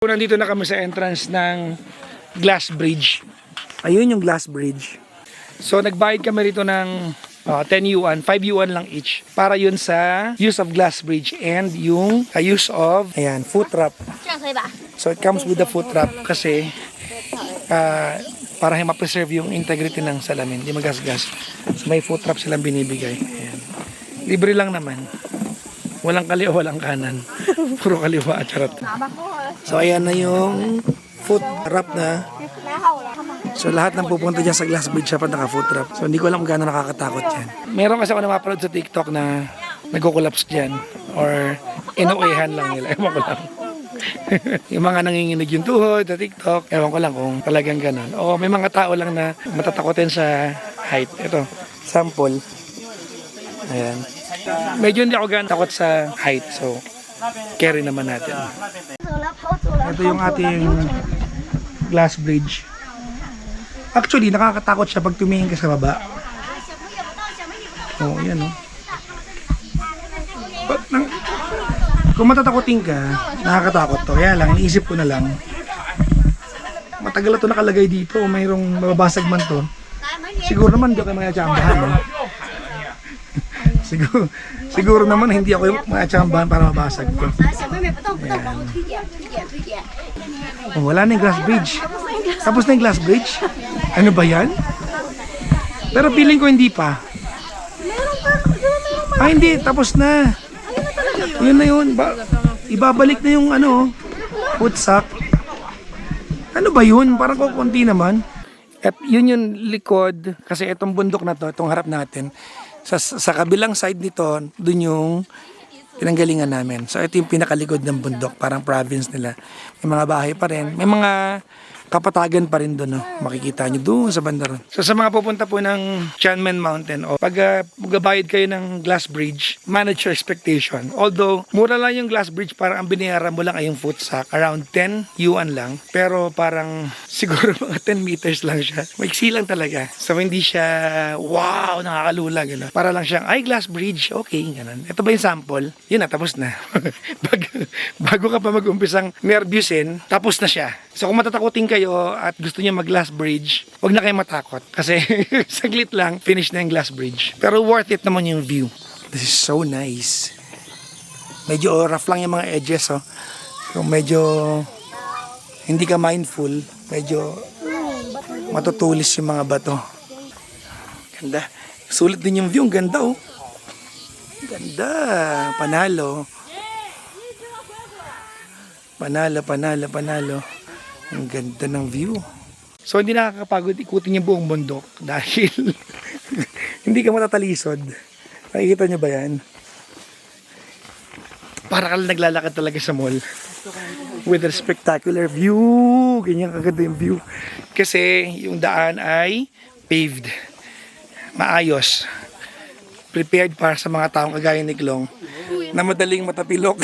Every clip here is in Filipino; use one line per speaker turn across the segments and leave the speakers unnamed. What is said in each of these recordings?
Nandito na kami sa entrance ng glass bridge. Ayun yung glass bridge. So nagbayad kami rito ng 10 yuan, 5 yuan lang each. Para yun sa use of glass bridge and yung use of foot wrap. So it comes with the foot wrap kasi para ma-preserve yung integrity ng salamin, hindi magasgas. So may foot wrap silang binibigay. Ayan. Libre lang naman. Walang kaliwa, walang kanan. Puro kaliwa at charot. So ayan na yung foot wrap na. So lahat ng pupunta dyan sa glass bridge dapat naka-foot wrap. So hindi ko alam kung gaano nakakatakot yan. Meron kasi ako napapanood sa TikTok na nagko-collapse dyan. Or inuuwihan lang nila. Ewan ko lang. Yung mga nanginginig yung tuhod sa TikTok. Ewan ko lang kung talagang ganon. O may mga tao lang na matatakotin sa height. Ito, sample. Ayan. Medyo hindi ako ganun takot sa height. So carry naman natin. Ito yung ating glass bridge. Actually, nakakatakot siya pag tumingin ka sa baba. Oh, yan oh. Kung matatakotin ka, nakakatakot to. Kaya lang, iniisip ko na lang. Matagal na to nakalagay dito. Mayroong mababasag man to. Siguro naman hindi ako mga tsambahan. No? Siguro naman hindi ako yung mga tsambahan para mabasag ko. Oh, wala na yung glass bridge. Tapos na yung glass bridge. Ano ba yan? Pero feeling ko hindi pa. Hindi. Tapos na. Yun na yun. Ibabalik na yung foot sack. Ano ba yun? Parang kukunti naman. At yun yung likod. Kasi itong bundok na to, itong harap natin. Sa kabilang side nito, dun yung pinanggalingan namin. So ito yung pinakalikod ng bundok, parang province nila. May mga bahay pa rin, may mga kapatagan pa rin doon, no? Makikita nyo doon sa banda ron. So sa mga pupunta po ng Tianmen Mountain, pag magbabayad kayo ng glass bridge, manage your expectation. Although mura lang yung glass bridge, parang ang binayaran mo lang ay yung foot sack, around 10 yuan lang. Pero parang siguro mga 10 meters lang siya. Maiksi lang talaga. So hindi siya wow, nakakalula gano'n. Para lang siyang glass bridge, okay, gano'n. Ito ba yung sample? Yun na, tapos na. Bago ka pa mag-umpisang nervyusin, tapos na siya. So kung matatakotin kayo at gusto niyo mag-glass bridge, wag na kayo matakot. Kasi saglit lang, finish na yung glass bridge. Pero worth it naman yung view. This is so nice. Medyo rough lang yung mga edges. Kung medyo hindi ka mindful, medyo matutulis yung mga bato. Ganda. Sulit din yung view. Ang ganda oh. Ganda. Panalo. Panalo. Ang ganda ng view. So hindi nakakapagod ikutin yung buong bundok dahil hindi ka matatalisod. Nakikita nyo ba yan? Para ka lang naglalakad talaga sa mall. With a spectacular view. Ganyan kaganda yung view. Kasi yung daan ay paved. Maayos. Prepared para sa mga taong kagaya ni Glong na madaling matapilok.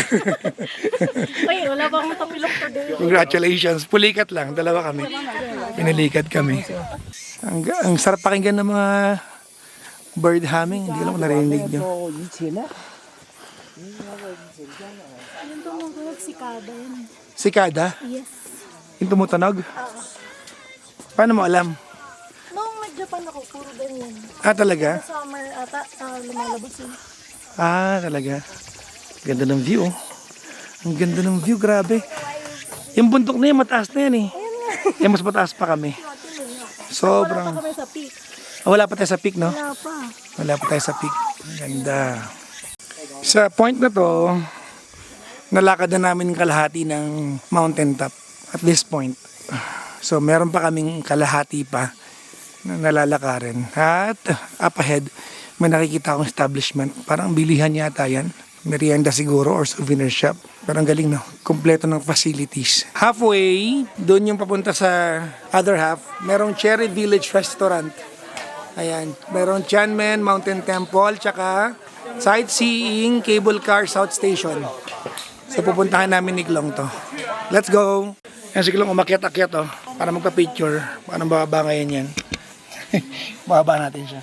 Ay, wala bang matapilok today?
Congratulations. Pulikat lang. Dalawa kami. Pinalikat kami. Ang sarap pakinggan ng mga bird humming. Hindi ko lang narinig nyo.
Yung tumutunog sikada yun.
Sikada?
Yes.
Yung tumutunog? Paano mo alam?
Noong nag-Japan ako, puro ganyan.
Talaga?
Sa summer ata, lumalabas yun.
Talaga. Ganda ng view. Ang ganda ng view, grabe. Yung bundok na yan, mataas na yan eh. Mas mataas pa kami. Sobrang.
Wala pa kami sa peak.
Wala pa tayo sa peak, no?
Wala pa.
Wala pa tayo sa peak. Ganda. Sa point na to, nalakad na namin yung kalahati ng mountain top at this point. So meron pa kaming kalahati pa na nalalakarin. At up ahead, may nakikita akong establishment. Parang bilihan yata yan. Merienda siguro or souvenir shop. Pero ang galing, no? Kompleto ng facilities. Halfway, doon yung papunta sa other half, merong Cherry Village Restaurant. Ayan. Merong Tianmen Mountain Temple, tsaka sightseeing cable car South Station. So pupuntahan namin ni Glong to. Let's go! Yan si Glong umakyat-akyat para magpa-picture. Paano bababa ngayon yan? Bababa natin siya.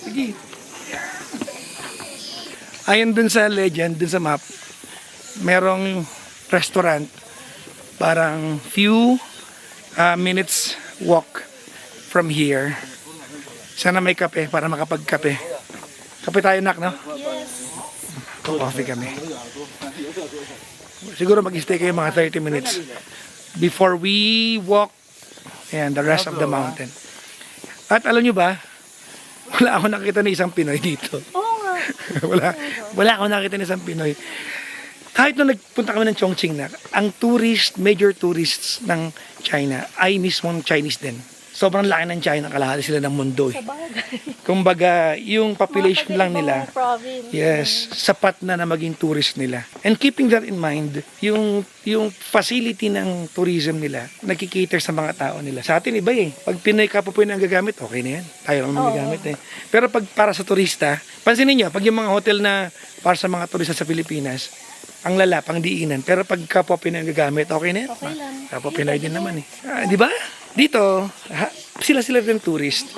Sige. Ayon dun sa legend, dun sa map, merong restaurant, parang few minutes walk from here. Sana may kape para makapagkape. Kape tayo, nak, no?
Yes.
Coffee kami. Siguro mag-stay kayo mga 30 minutes before we walk and the rest of the mountain. At alam nyo ba, wala ako nakita ni isang Pinoy dito.
Oo nga.
wala ako nakita ni isang Pinoy. Kahit nung nagpunta kami ng Chongqing na, ang major tourists ng China ay mismong Chinese din. Sobrang laki ng China, kalahati sila ng mundo eh.
Sabagay.
Kumbaga, yung population lang nila,
Province.
yes, sapat na maging tourist nila. And keeping that in mind, yung facility ng tourism nila, nagkikater sa mga tao nila. Sa atin iba eh. Pag Pinoy ka po ang gagamit, okay na yan. Tayo lang naman gagamit eh. Pero pag para sa turista, pansinin nyo, pag yung mga hotel na para sa mga turista sa Pilipinas, ang lala, pang diinan. Pero pag kapwa Pinoy ang gagamit, okay na yan.
Okay lang.
Kapwa Pinoy din naman eh. Di ba? Dito, sila rin tourist.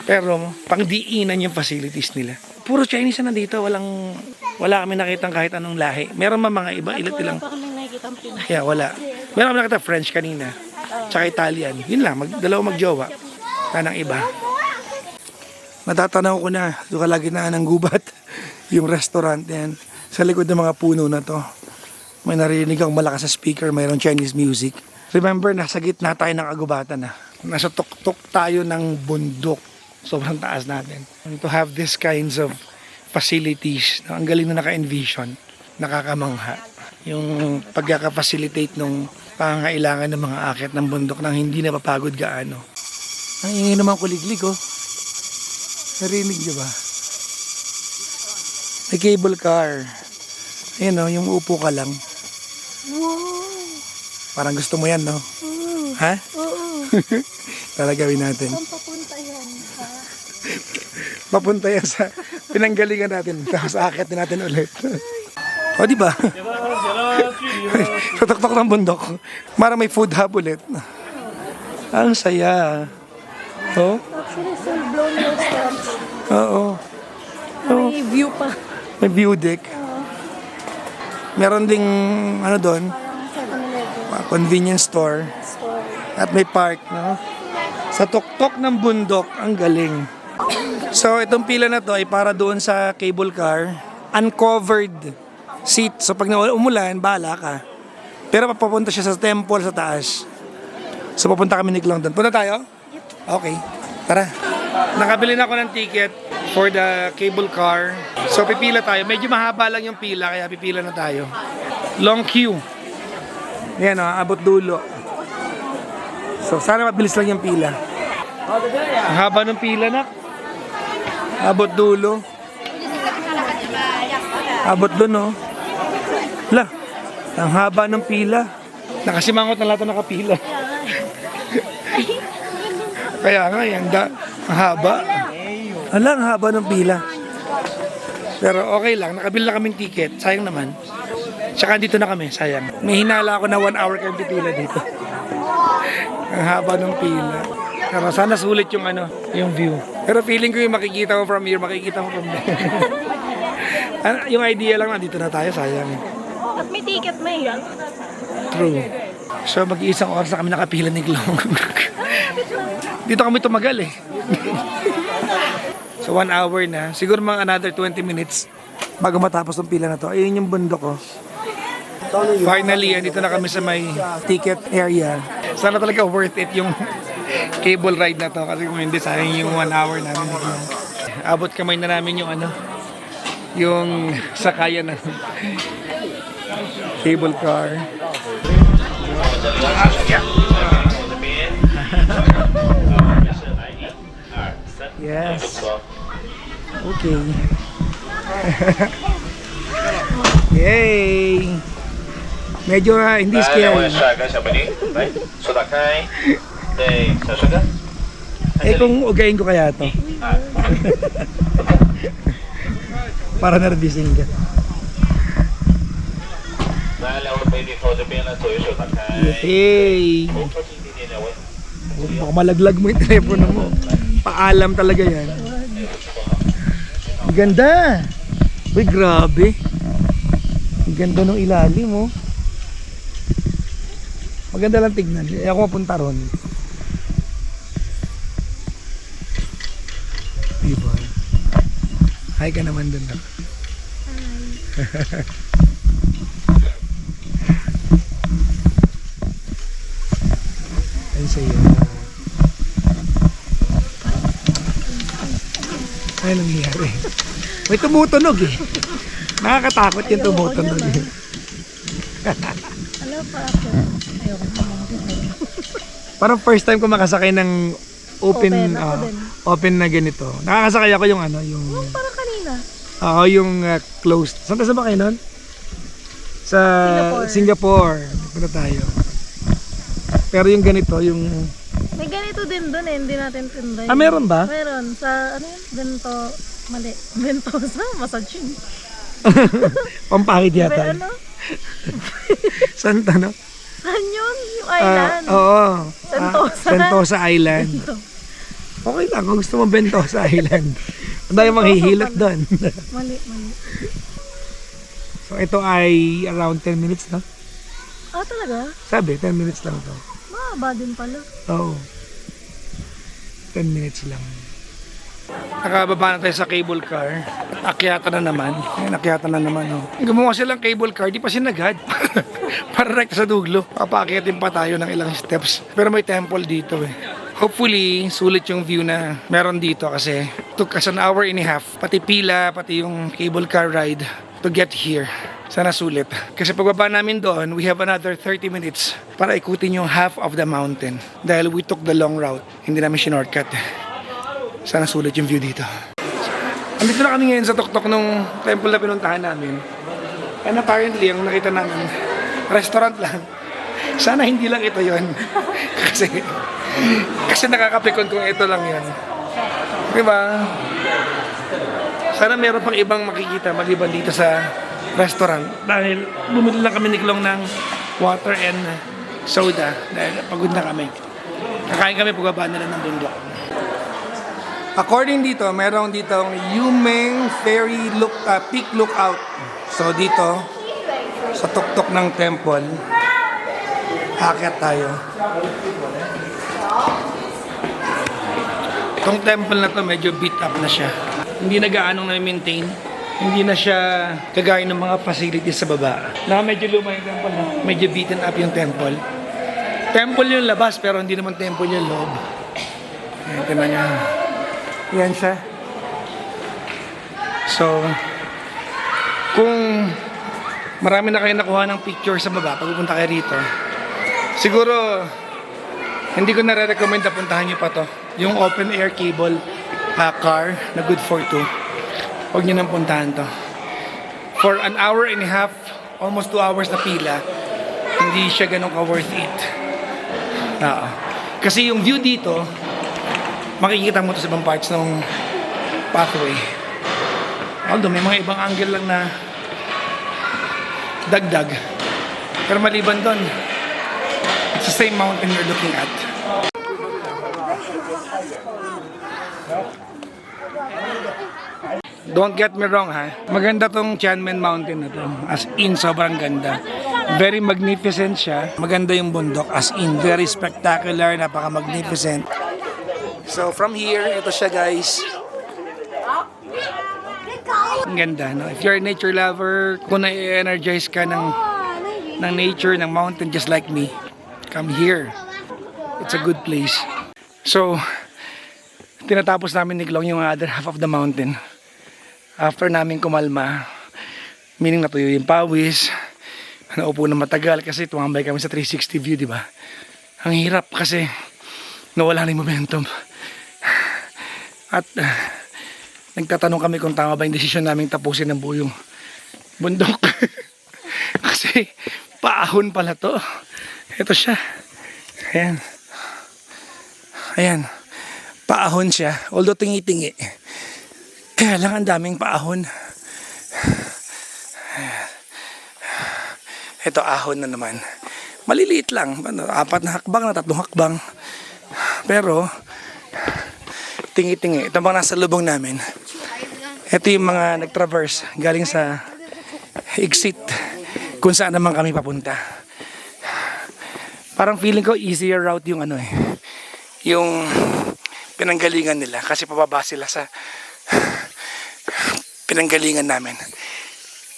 Pero pang diinan yung facilities nila. Puro Chinese na dito, wala kami nakitang kahit anong lahi. Meron man mga iba, ilang.
Wala pa kami nakikita ang Pinoy.
Yeah, wala. Meron kami nakita French kanina. Tsaka Italian. Yun lang, dalawa magjowa. Tanang iba. Natatanaw ko na, doon kalagitnaan ng gubat, yung restaurant yan. Sa likod ng mga puno na to, may narinig akong malakas sa speaker, mayroong Chinese music. Remember, nasa gitna tayo ng kagubatan na. Nasa tuktok tayo ng bundok. Sobrang taas natin. And to have these kinds of facilities, ang galing na naka-envision, nakakamangha. Yung pagkaka-facilitate ng pangangailangan ng mga akyat ng bundok nang hindi napapagod gaano. Ang ingay naman kuliglig, oh. Narinig niyo ba? May cable car. Ayan, oh, yung upo ka lang.
Wow.
Parang gusto mo yan, no? Ha?
Oo.
Talagawin natin.
Saan papunta yan? Ha?
Papunta yan sa pinanggalingan natin. Tapos aakyat din natin ulit. O, di ba? Sa tuktok ng bundok. Para may food hub ulit. Ang saya. Oh?
Actually, full blown restaurant.
Oo.
May view pa.
May view deck. Meron ding, ano doon,
Parang 7-Eleven
convenience store.
store.
At may park, no? Sa tuktok ng bundok, ang galing. So, itong pila na to ay para doon sa cable car. Uncovered seat. So, pag umulan, bahala ka. Pero papunta siya sa temple sa taas. So, papunta kami ni Klong doon. Punta tayo? Okay. Tara. Nakabili na ako ng ticket for the cable car. So, pipila tayo. Medyo mahaba lang yung pila, kaya pipila na tayo. Long queue. Yan o, abot dulo. So, sana mabilis lang yung pila. Ang haba ng pila, nak. Abot dulo. Abot doon, no. La, ang haba ng pila. Nakasimangot na lahat na nakapila. Kaya nga, yan, ang haba. Ala, ang haba ng pila. Pero okay lang, nakabili na kaming ticket. Sayang naman. Tsaka dito na kami, sayang. May hinala ako na 1 hour kayong pipila dito. Ang haba ng pila. Pero sana sulit yung yung view. Pero feeling ko yung makikita mo from here, makikita mo from there. Yung idea lang na dito na tayo, sayang.
At may ticket may yan.
True. So mag-iisang oras na kami nakapila ni Glong. Dito kami tumagal eh. So 1 hour na. Siguro mga another 20 minutes bago matapos ng pila na to. Ayun yung bundok, oh. Finally, andito na kami sa may ticket area. Sana talaga worth it yung cable ride na to. Kasi kung hindi, sayang yung 1 hour namin. Abot kamay na namin yung yung sakayan ng cable car. Yes. Okay. Yay! Medyo hindi
来，两位
scary.
帅哥小美女，来，手打开，对，小帅哥，
Eh kung ugayin ko kaya to. Para nervising ka.
来，两位美女头这边呢，左右手打开，
Hey!
头靠近一点点，两位，
Baka malaglag mo yung telepono mo. Paalam talaga yan. Ganda! Uy, grabe. Ang ganda ng ilalim, oh. Maganda lang tignan. Ako mapunta ron. Diba? Hi ka naman dun. Hi. Ay sa'yo. Ay, nangyayari. May tumutunog eh. Nakakatakot yung tumutunog eh.
Alam pa ako. Ayoko na
Parang first time ko makasakay ng open,
Open, ako din.
open na ganito. Nakakasakay ako yung ano, yung
Parang kanina.
yung closed. Saan tayo ba kayo nun? Sa Singapore. Dito na tayo. Pero yung ganito, yung
May ganito din doon eh, hindi natin tinday.
meron ba?
Meron. Sa ano yun? Bento, mali. Bentosa, massage yun.
Pampakit yata.
Ano?
Saan to, no?
Saan yun? Yung island.
Oo.
Sentosa.
Sentosa Island. Okay lang kung gusto mo Sentosa Island. Ang dami manghihilot doon.
Mali.
So ito ay around 10 minutes, no?
Ah, talaga?
Sabi, 10 minutes lang to.
Mahaba din pala.
Oo. 10 minutes lang. Nakababa na tayo sa cable car. Akyata na naman. Ayun, akyata na naman. Oh. Gumawa silang cable car, di pa sinagad. Para rekta sa duglo. Papakyatin pa tayo ng ilang steps. Pero may temple dito eh. Hopefully, sulit yung view na meron dito kasi took us an hour and a half. Pati pila, pati yung cable car ride to get here. Sana sulit. Kasi pagbaba namin doon, we have another 30 minutes para ikutin yung half of the mountain. Dahil we took the long route. Hindi namin shortcut. Sana sulit yung view dito. Andito na kami ngayon sa tuktok ng temple na pinuntahan namin. And apparently, ang nakita namin, restaurant lang. Sana hindi lang ito yon. kasi nakakapikon kung ito lang yan. Diba? Sana meron pang ibang makikita maliban dito sa restaurant. Dahil bumili lang kami ni Klong ng water and soda. Dahil pagod na kami. Kakain kami pagbaba nila ng bundok. According dito, meron ditong Yumeng Ferry Peak Lookout. So dito, sa tuktok ng temple, akyat tayo. Itong temple na to medyo beat up na siya. Hindi na gaanong na-maintain. Hindi na siya kagaya ng mga facilities sa baba. Na medyo luma yung temple na. Medyo beaten up yung temple. Temple yung labas pero hindi naman temple yung loob. Ayan, tingnan niya. Yan siya. So, kung marami na kayo nakuha ng picture sa baba pag pupunta kayo rito, siguro hindi ko nare-recommend na puntahan nyo pa to. Yung open air cable car na good for two. Huwag nyo nang puntahan to. For an hour and a half, almost 2 hours na pila, hindi siya ganun ka worth it. Kasi yung view dito, makikita mo to sa ibang parts ng pathway. Although may mga ibang angle lang na dagdag. Pero maliban doon, it's the same mountain you're looking at. Don't get me wrong ha. Maganda tong Tianmen Mountain na to. As in, sobrang ganda. Very magnificent siya. Maganda yung bundok. As in, very spectacular. Napaka-magnificent. So from here, ito siya guys. Ang ganda, no? If you're a nature lover, kung na-energize ka ng nature, ng mountain just like me, come here. It's a good place. So, tinatapos namin ni Klong yung other half of the mountain. After namin kumalma, meaning natuyo yung pawis, naupo na matagal kasi tumambay kami sa 360 view, di ba? Ang hirap kasi nawala na yung momentum. At nagtatanong kami kung tama ba yung desisyon namin tapusin ng buo yung bundok. Kasi paahon pala to. Ito siya. Ayan. Ayan. Paahon siya. Although tingi-tingi. Kaya lang ang daming paahon. Ito ahon na naman. Maliliit lang. 4 na hakbang na 3 hakbang. Pero tingi-tingi. Ito bang nasa lubong namin. Ito yung mga nag-traverse galing sa exit kung saan naman kami papunta. Parang feeling ko easier route yung ano eh. Yung pinanggalingan nila kasi pababa sila sa pinanggalingan namin.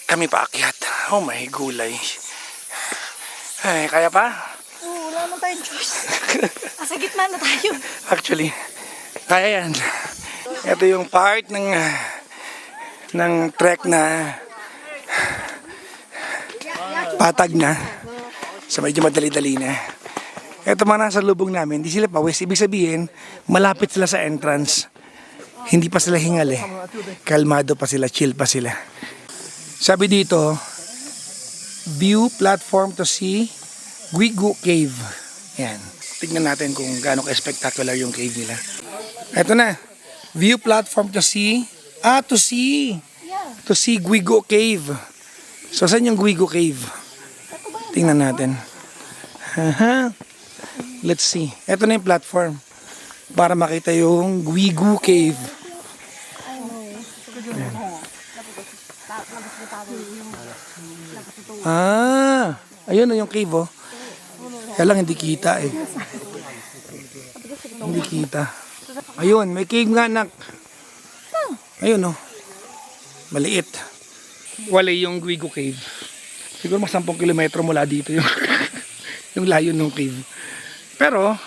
Kami paakyat. Oh my gulay. Ay, kaya pa?
Oo, wala naman tayong choice. Sa gitna na tayo.
Actually, kaya yan. Ito yung part ng trek na patag na. So medyo madali-dali na. Ito mga nasa lubong namin, di sila pawis. Ibig sabihin, malapit sila sa entrance. Hindi pa sila hingal eh. Kalmado pa sila, chill pa sila. Sabi dito, view platform to see Guigu Cave. Yan. Tignan natin kung gaano ka-spectacular yung cave nila. Ito na. View platform to see. To see. To see Guigu Cave. So, saan yung Guigu Cave? Tingnan natin. Let's see. Ito na yung platform. Para makita yung Guigu Cave. Ayun na yung cave oh. Kaya lang hindi kita eh. Hindi kita. Ayun, may cave nga nak. Ayun oh. Maliit. Wala yung Guigu Cave. Siguro mas 10 kilometro mula dito yung yung layo ng cave. Pero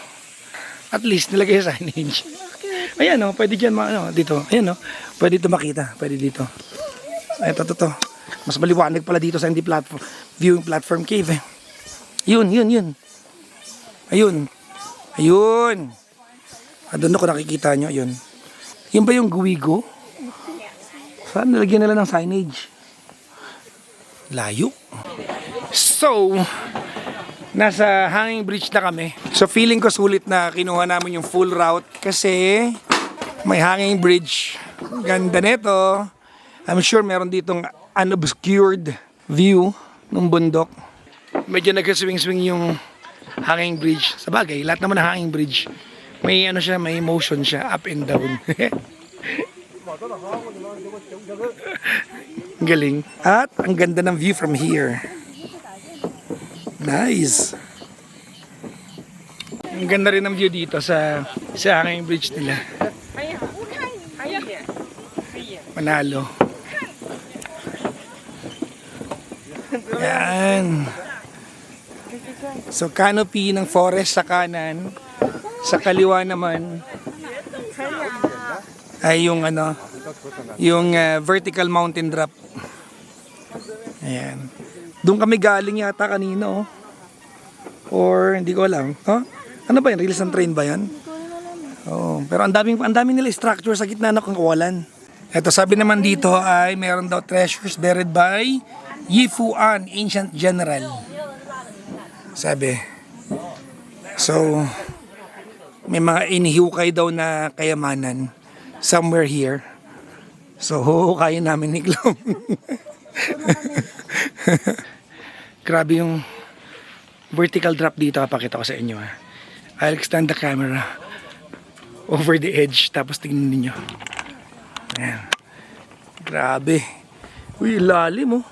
at least nilagay sa signage. Ayan oh, pwede diyan dito. Ayan oh. Pwede dito makita, pwede dito. Ito to. Mas maliwanag pala dito sa hindi platform, viewing platform cave eh. Yun. Ayun. Doon ako nakikita nyo, yun. Yun ba yung Guigu? Saan nilagyan nila ng signage? Layo. So, nasa hanging bridge na kami. So feeling ko sulit na kinuha namin yung full route kasi may hanging bridge. Ganda nito. I'm sure meron ditong unobscured view ng bundok. Medyo nag-swing-swing yung hanging bridge. Sa bagay, lahat naman ng hanging bridge may may motion siya, up and down. Galing. At ang ganda ng view from here. Nice. Ang ganda rin ng view dito sa hanging bridge nila. Manalo. Yan. So canopy ng forest sa kanan, sa kaliwa naman ay yung vertical mountain drop. Ayan. Doon kami galing yata kanina oh. Or hindi ko alam. Ano ba yan? Release ng train ba yan? Oo. Pero ang daming nila structure sa gitna ng kawalan. Ito sabi naman dito ay meron daw treasures buried by Yi Fuan, ancient general. Sabi. So, may mga inihukay daw na kayamanan somewhere here. So, huhukayin namin ni Glom. Grabe yung vertical drop dito. Pakita ko sa inyo. I'll extend the camera over the edge. Tapos tingnan niyo. Ayan. Grabe. Uy, lalim oh.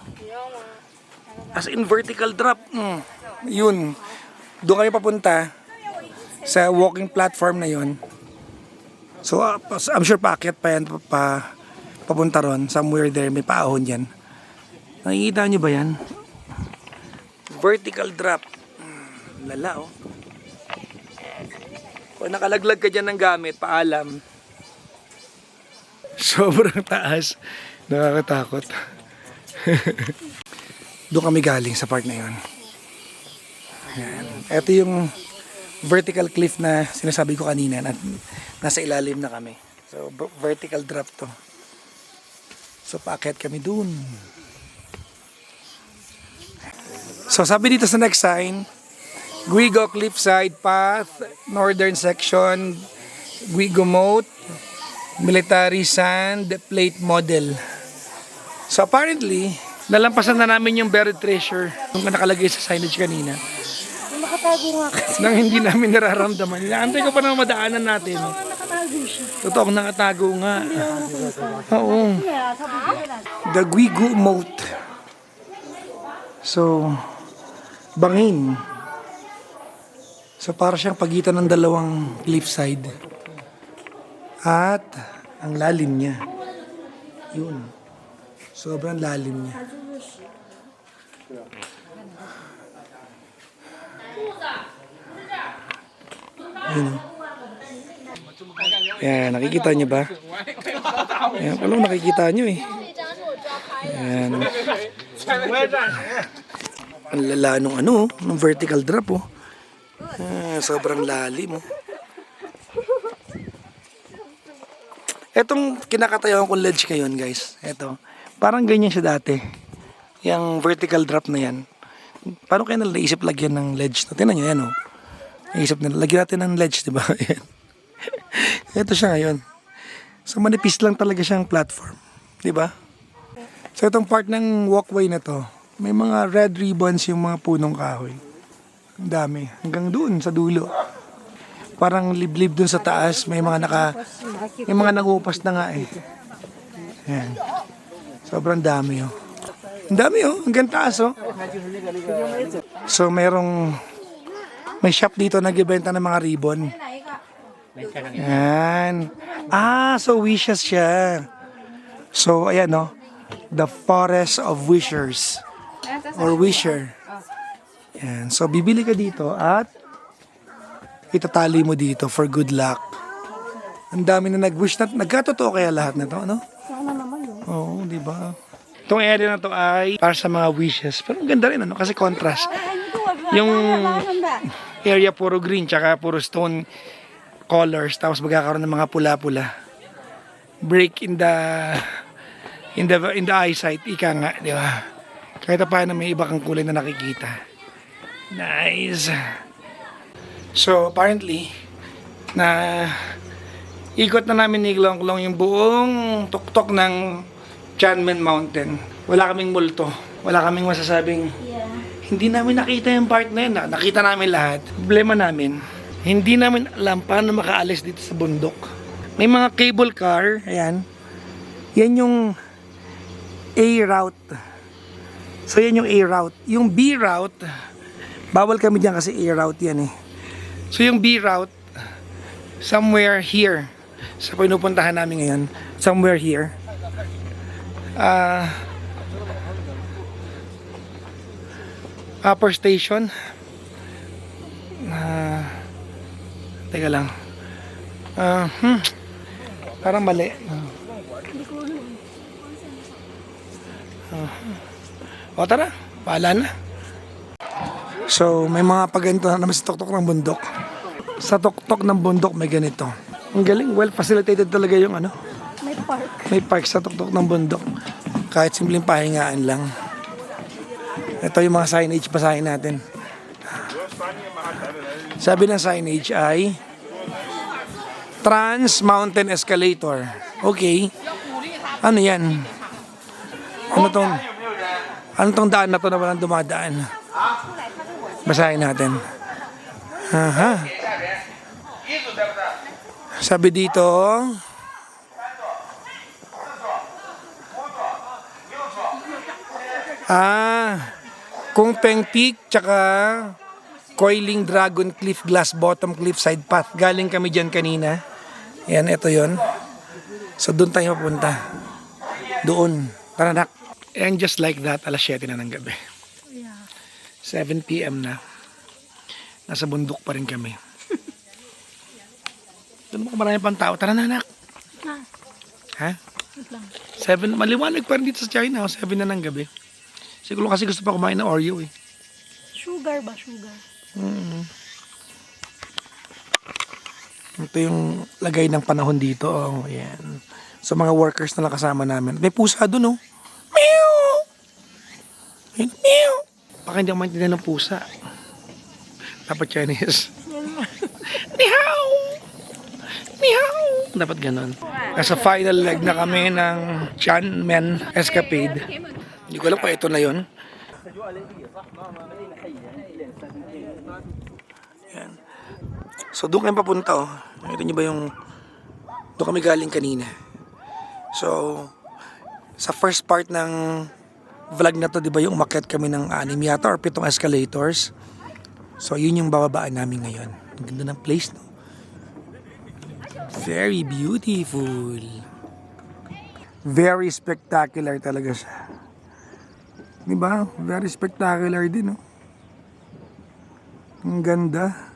As in vertical drop. Yun. Doon kayo papunta sa walking platform na yun. So I'm sure paakyat pa yan papunta ron. Somewhere there may paahon yan. Nakikita nyo ba yan? Vertical drop. Lala oh. Kung nakalaglag ka dyan ng gamit, paalam. Sobrang taas. Nakakatakot. Doon kami galing sa part na yun. Ayan. Ito yung vertical cliff na sinasabi ko kanina na nasa ilalim na kami. So vertical drop to. So paakyat kami dun. So sabi dito sa next sign, Guigu Cliffside Path, Northern Section, Guigu Moat, Military Sand Plate Model. So apparently, nalampasan na namin yung buried treasure yung nakalagay sa signage kanina.
Nakatago nga kasi.
Nang hindi namin nararamdaman. Inaantay ko pa na madaanan natin.
Nakatago
Totoong nakatago nga. Oo. The Guigu Moat. So, bangin. So, para siyang pagitan ng dalawang cliffside. At, ang lalim niya. Yun. Sobrang lalim niya. Yun. Yan, nakikita niyo ba? Yan, alam, nakikita niyo eh. Yan. Ang lala nung ano, nung vertical drop oh. Sobrang lalim oh. Etong kinakatayawan kong ledge ngayon guys, eto. Parang ganyan siya dati. Yung vertical drop na yan. Paano kaya naisip lagyan ng ledge? Tingnan nyo yan oh. Naisip nila, lagyan natin ng ledge, di ba? Ito siya ngayon. So manipis lang talaga siyang platform, di ba? So itong part ng walkway na to, may mga red ribbons yung mga punong kahoy. Ang dami, hanggang doon sa dulo. Parang liblib dun sa taas, may mga nangupas na nga eh. Ayan. Sobrang dami oh. Ang dami oh, hanggang taas oh. So may shop dito nagbebenta ng mga ribbon. Ayan. So wishes siya. So ayan oh, the Forest of Wishers. Or Wisher. Ayan. So bibili ka dito at itatali mo dito for good luck. Ang dami na nag-wish na, nagkatotoo kaya lahat na to, no?
Sana naman yun.
Oo, di ba? Itong area na to ay para sa mga wishes. Pero ang ganda rin, ano? Kasi contrast. Yung area puro green, tsaka puro stone colors, tapos magkakaroon ng mga pula-pula. Break in the eyesight, ika nga, di ba? Kahit paano may iba kang kulay na nakikita. Nice. So apparently, na ikot na namin ni Long Long yung buong tuktok ng Tianmen Mountain. Wala kaming multo. Wala kaming masasabing hindi namin nakita yung part na yun. Nakita namin lahat. Problema namin, hindi namin alam paano makaalis dito sa bundok. May mga cable car. Ayan. Yan yung A route. So yan yung A route. Yung B route, bawal kami dyan kasi A route yan eh. So yung B route, somewhere here, sa pinupuntahan namin ngayon, somewhere here, upper station, teka lang, parang mali. O tara, paala na. So, may mga paganito na naman sa tuktok ng bundok. Sa tuktok ng bundok may ganito. Ang galing, well facilitated talaga yung ano.
May park.
May park sa tuktok ng bundok. Kahit simpleng pahingaan lang. Ito yung mga signage, basahin natin. Sabi ng signage ay Trans Mountain Escalator. Okay. Ano yan? Ano tong daan na to na walang dumadaan? Basahin natin. Aha. Sabi dito, Kung Peng Peak tsaka Coiling Dragon Cliff Glass Bottom Cliffside Path. Galing kami dyan kanina. Yan, ito yon. So doon tayo mapunta. Doon. Tara nak. And just like that, alas 7 na ng gabi. 7 p.m. na. Nasa bundok pa rin kami. Doon mo marami pang tao. Tara na, anak. Ha? 7, maliwanag pa rin dito sa China. 7 na ng gabi. Siguro kasi gusto pa kumain ng Oreo eh.
Sugar ba? Sugar.
Ito yung lagay ng panahon dito. Oh, yan. So mga workers na lang kasama namin. May pusa doon oh. Meow! Meow! Baka hindi ako maintindihan ng pusa. Dapat Chinese. Meow! Meow! Dapat ganon. Nasa final leg na kami ng Tianmen Escapade. Hindi ko alam kung ito na yun. Yan. So doon kayo papunta oh. Nakita niyo ba yung Doon kami galing kanina. So, sa first part ng vlog na to, di ba yung umakyat kami ng 6 yata or 7 escalators. So, yun yung bababaan namin ngayon. Ang ganda ng place, no? Very beautiful. Very spectacular talaga siya. Di ba? Very spectacular din, no? Ang ganda.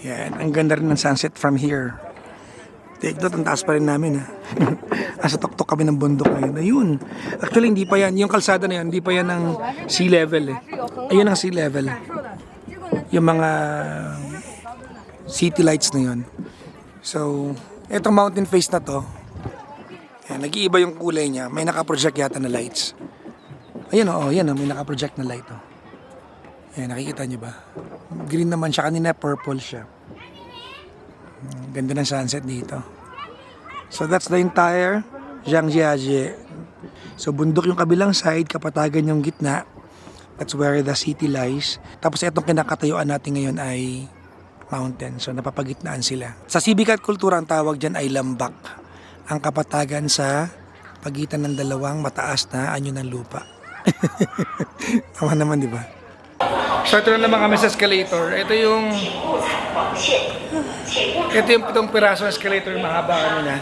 Yan, ang ganda rin ng sunset from here. Take note, ang taas pa rin namin, ha. Asa tuktok kami ng bundok ngayon. Ayun. Actually, hindi pa yan. Yung kalsada na yan, hindi pa yan ng sea level, eh. Ayun ang sea level. Yung mga city lights na yun. So, etong mountain face na to, yan, nag-iiba yung kulay niya. May nakaproject yata na lights. Ayun, yan, may nakaproject na light, oh. Ayan, nakikita niyo ba? Green naman siya. Kanina purple siya. Ganda ng sunset dito. So that's the entire Zhangjiajie. So bundok yung kabilang side, kapatagan yung gitna. That's where the city lies. Tapos itong kinakatayuan natin ngayon ay mountain. So napapagitnaan sila. Sa civic at kultura, ang tawag dyan ay lambak. Ang kapatagan sa pagitan ng dalawang mataas na anyo ng lupa. Tama naman, di ba? So ito na naman kami sa escalator. Ito yung 7 piraso ng escalator, mahaba kanina.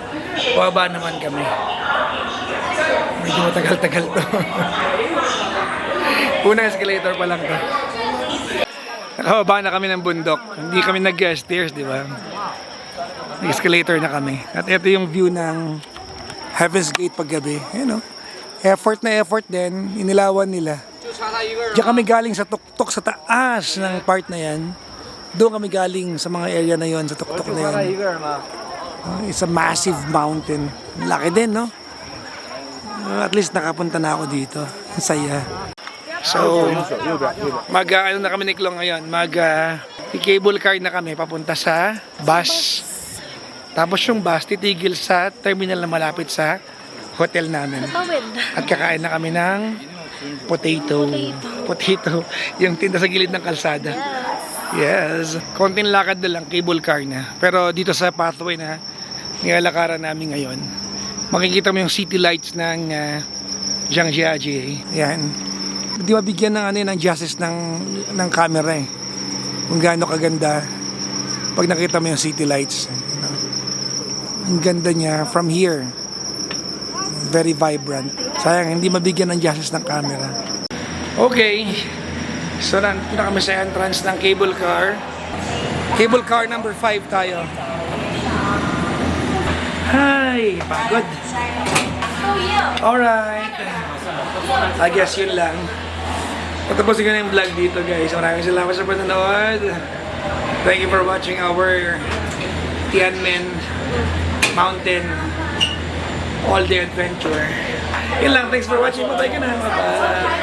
Pababa naman kami. Medyo matagal-tagal to. Unang escalator pa lang to. Nakababa na kami ng bundok. Hindi kami nag-stairs, di ba? Escalator na kami. At ito yung view ng Heaven's Gate paggabi. Ayan, no? Effort na effort din. Inilawan nila. Diyan kami galing sa tuktok sa taas ng part na yan. Doon kami galing sa mga area na yon, sa tuktok na yan. It's a massive mountain. Laki din, no? At least nakapunta na ako dito. Ang saya. So, ano na kami ni Klong ngayon? Cable car na kami papunta sa bus. Tapos yung bus titigil sa terminal na malapit sa hotel namin. At kakain na kami ng potato. Yung tinda sa gilid ng kalsada. Yes. Konting lakad na lang, cable car na. Pero dito sa pathway na nilalakaran namin ngayon, makikita mo yung city lights ng Zhangjiajie. Yan. Hindi mabigyan ng justice ng camera, eh. Kung gaano kaganda pag nakita mo yung city lights. Ang ganda niya from here. Very vibrant. Sayang, hindi mabigyan ng justice ng camera. Okay. So, nandito na kami sa entrance ng cable car. Cable car number 5 tayo. Hi! Pagod. Alright. I guess yun lang. Patapusin ko na yung vlog dito, guys. Maraming salamat sa panonood. Thank you for watching our Tianmen Mountain all-day adventure. Yun lang. Thanks for watching. Bye-bye ka na. Bye-bye.